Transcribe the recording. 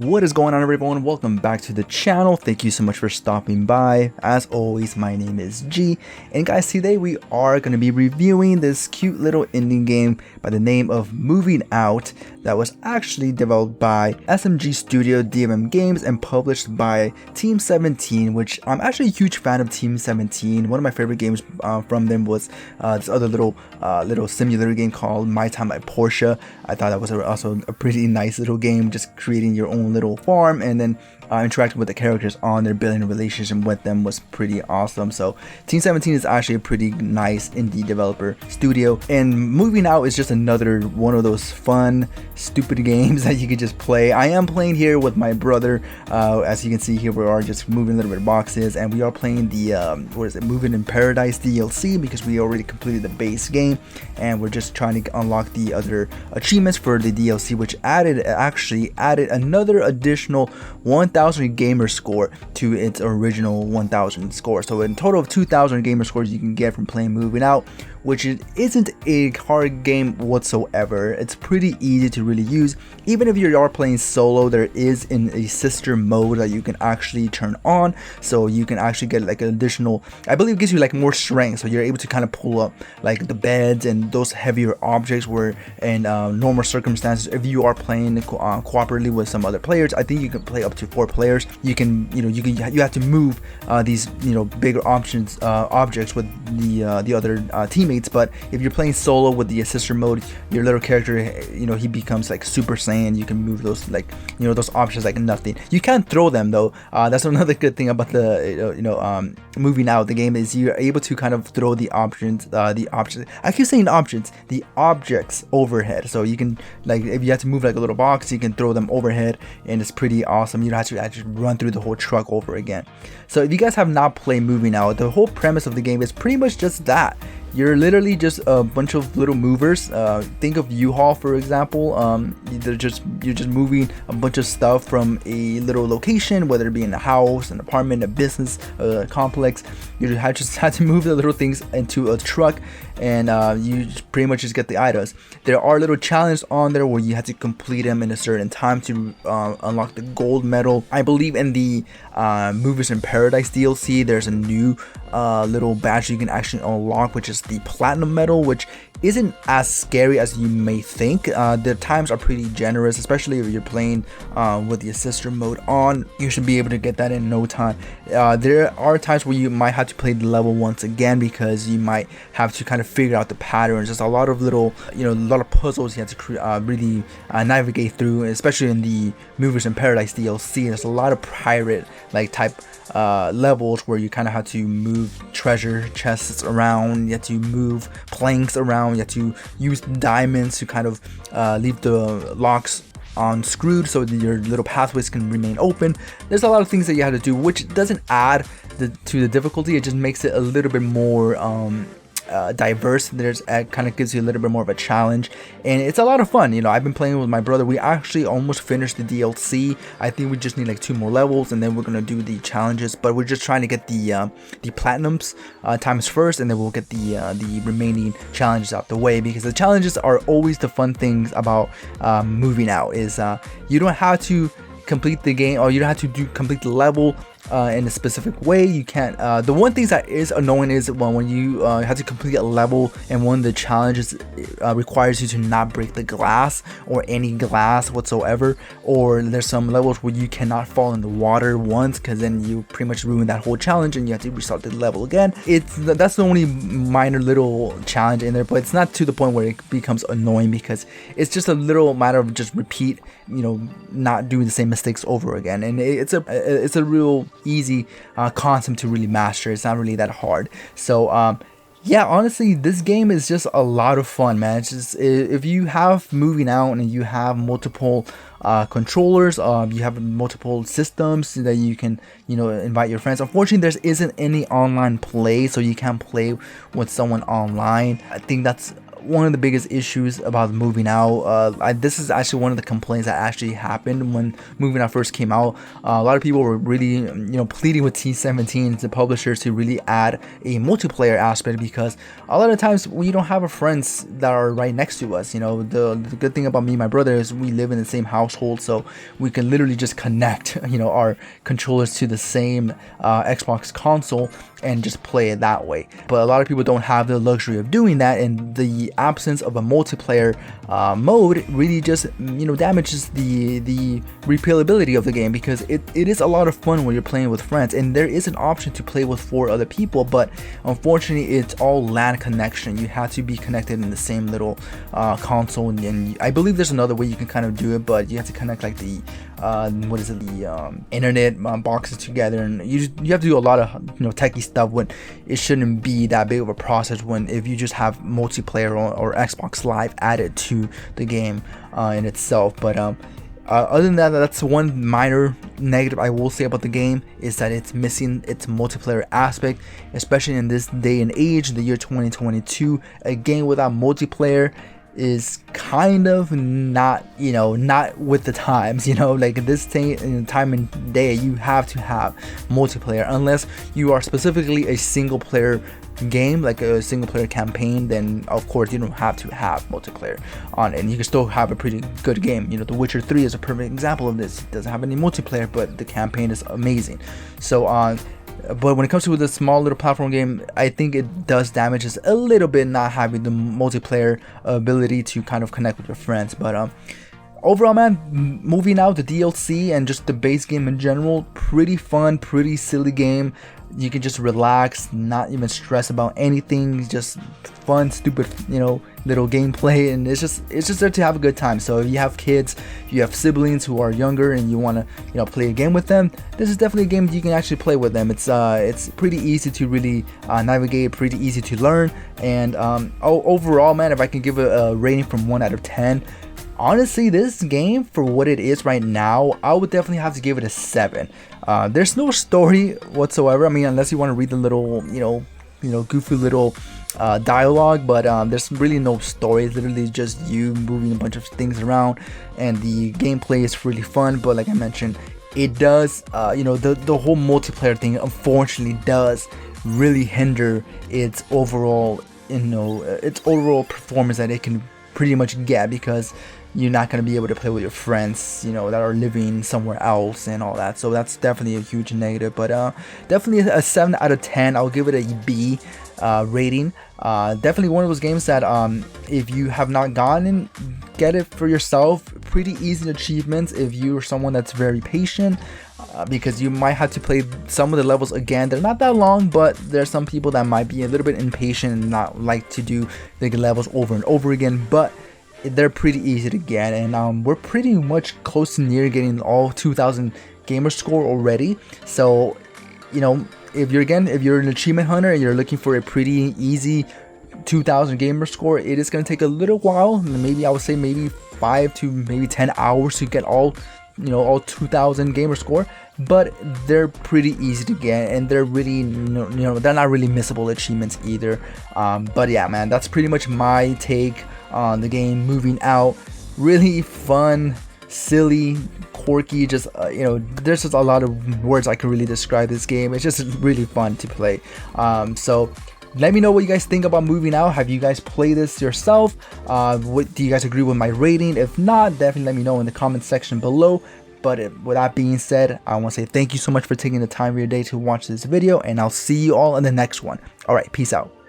What is going on, everyone? Welcome back to the channel. Thank you so much for stopping by. As always, my name is G, and guys, today we are going to be reviewing this cute little indie game by the name of Moving Out that was actually developed by SMG Studio DMM Games and published by Team 17, which I'm actually a huge fan of Team 17. One of my favorite games from them was this other little simulator game called My Time by Porsche. I thought that was also a pretty nice little game, just creating your own little farm and then interacting with the characters on their building a relationship with them was pretty awesome. So Team 17 is actually a pretty nice indie developer studio, and Moving Out is just another one of those fun stupid games that you could just play. I am playing here with my brother. As you can see here, we are just moving a little bit of boxes, and we are playing the Moving in Paradise DLC because we already completed the base game, and we're just trying to unlock the other achievements for the DLC, which actually added another additional 1000 gamer score to its original 1000 score. So in total of 2000 gamer scores you can get from playing Moving Out, which isn't a hard game whatsoever. It's pretty easy to really use. Even if you are playing solo, there is a sister mode that you can actually turn on, so you can actually get like an additional, I believe it gives you like more strength, so you're able to kind of pull up like the beds and those heavier objects where in normal circumstances, if you are playing cooperatively with some other players, I think you can play up to 4 players. You have to move these bigger objects with the other teammates. But if you're playing solo with the sister mode, your little character, he becomes like Super Saiyan. You can move those those objects like nothing. You can't throw them though. That's another good thing about the Moving Out the game, is you're able to kind of throw the objects. I keep saying options, the objects overhead. So you can, like, if you have to move like a little box, you can throw them overhead, and it's pretty awesome. You don't have to actually run through the whole truck over again. So if you guys have not played Moving Out, the whole premise of the game is pretty much just that. You're literally just a bunch of little movers. Think of U-Haul, for example. You're just moving a bunch of stuff from a little location, whether it be in a house, an apartment, a business, a complex. You just have to move the little things into a truck, and you pretty much just get the items. There are little challenges on there where you have to complete them in a certain time to unlock the gold medal. I believe in the Movers in Paradise DLC, there's a new little badge you can actually unlock, which is the platinum medal, which isn't as scary as you may think. The times are pretty generous, especially if you're playing with the sister mode on. You should be able to get that in no time. There are times where you might have to play the level once again because you might have to kind of figure out the patterns. There's a lot of little, a lot of puzzles you have to really navigate through, especially in the Movers in Paradise DLC. There's a lot of pirate like type levels where you kind of have to move treasure chests around, you have to move planks around, you have to use diamonds to kind of leave the locks unscrewed so that your little pathways can remain open. There's a lot of things that you have to do, which doesn't add to the difficulty. It just makes it a little bit more diverse. It kind of gives you a little bit more of a challenge, and it's a lot of fun. I've been playing with my brother. We actually almost finished the DLC. I think we just need like 2 more levels, and then we're gonna do the challenges. But we're just trying to get the platinums times first, and then we'll get the remaining challenges out the way, because the challenges are always the fun things about Moving Out. Is you don't have to complete the game, or you don't have to complete the level in a specific way. You can't. The one thing that is annoying is when you have to complete a level and one of the challenges requires you to not break the glass or any glass whatsoever, or there's some levels where you cannot fall in the water once, because then you pretty much ruin that whole challenge and you have to restart the level again. That's the only minor little challenge in there, but it's not to the point where it becomes annoying, because it's just a little matter of just repeat, not doing the same mistakes over again, and it's a real easy concept to really master. It's not really that hard. So yeah, honestly, this game is just a lot of fun, man. It's just, if you have Moving Out and you have multiple controllers, you have multiple systems that you can invite your friends. Unfortunately, there isn't any online play, so you can't play with someone online. I think that's one of the biggest issues about moving out. This is actually one of the complaints that actually happened when moving out first came out. A lot of people were really, pleading with T17's, the publishers, to really add a multiplayer aspect, because a lot of times we don't have friends that are right next to us. The good thing about me and my brother is we live in the same household, so we can literally just connect, our controllers to the same Xbox console and just play it that way. But a lot of people don't have the luxury of doing that, and the absence of a multiplayer mode really just damages the replayability of the game, because it is a lot of fun when you're playing with friends, and there is an option to play with 4 other people, but unfortunately it's all LAN connection. You have to be connected in the same little console, and I believe there's another way you can kind of do it, but you have to connect like the internet boxes together, and you have to do a lot of techie stuff when it shouldn't be that big of a process when if you just have multiplayer or Xbox Live added to the game in itself. But other than that, that's one minor negative I will say about the game, is that it's missing its multiplayer aspect, especially in this day and age, the year 2022. A game without multiplayer is kind of not with the times. Like this time and day, you have to have multiplayer, unless you are specifically a single player game, like a single player campaign. Then of course you don't have to have multiplayer on it, and you can still have a pretty good game. The Witcher 3 is a perfect example of this. It doesn't have any multiplayer, but the campaign is amazing. So but when it comes to the small little platform game, I think it does damage us a little bit not having the multiplayer ability to kind of connect with your friends. But overall, man, moving out, the DLC and just the base game in general, pretty fun, pretty silly game. You can just relax, not even stress about anything, just fun, stupid, little gameplay, and it's just there to have a good time. So if you have kids, if you have siblings who are younger and you want to play a game with them, this is definitely a game you can actually play with them. It's pretty easy to really navigate, pretty easy to learn, and overall, man, if I can give a rating from 1 out of 10, honestly, this game, for what it is right now, I would definitely have to give it a 7. There's no story whatsoever. I mean, unless you want to read the little, goofy little dialogue, but there's really no story. It's literally just you moving a bunch of things around, and the gameplay is really fun. But like I mentioned, it does, the whole multiplayer thing, unfortunately, does really hinder its overall, performance that it can pretty much get, because you're not going to be able to play with your friends that are living somewhere else and all that. So that's definitely a huge negative. But definitely a 7 out of 10. I'll give it a B rating. Definitely one of those games that if you have not gotten, get it for yourself. Pretty easy achievements if you're someone that's very patient, because you might have to play some of the levels again. They're not that long, but there's some people that might be a little bit impatient and not like to do the levels over and over again, but they're pretty easy to get, and we're pretty much close to near getting all 2,000 gamer score already. So if you're an achievement hunter and you're looking for a pretty easy 2,000 gamer score, it is going to take a little while. Maybe I would say maybe 5 to maybe 10 hours to get all 2,000 gamer score, but they're pretty easy to get, and they're really they're not really missable achievements either. But yeah, man, that's pretty much my take on the game Moving Out. Really fun, silly, quirky, just there's just a lot of words I can really describe this game. It's just really fun to play. So let me know what you guys think about Moving Out. Have you guys played this yourself? What do you guys agree with my rating? If not, definitely let me know in the comment section below. But with that being said, I want to say thank you so much for taking the time of your day to watch this video, and I'll see you all in the next one. All right, peace out.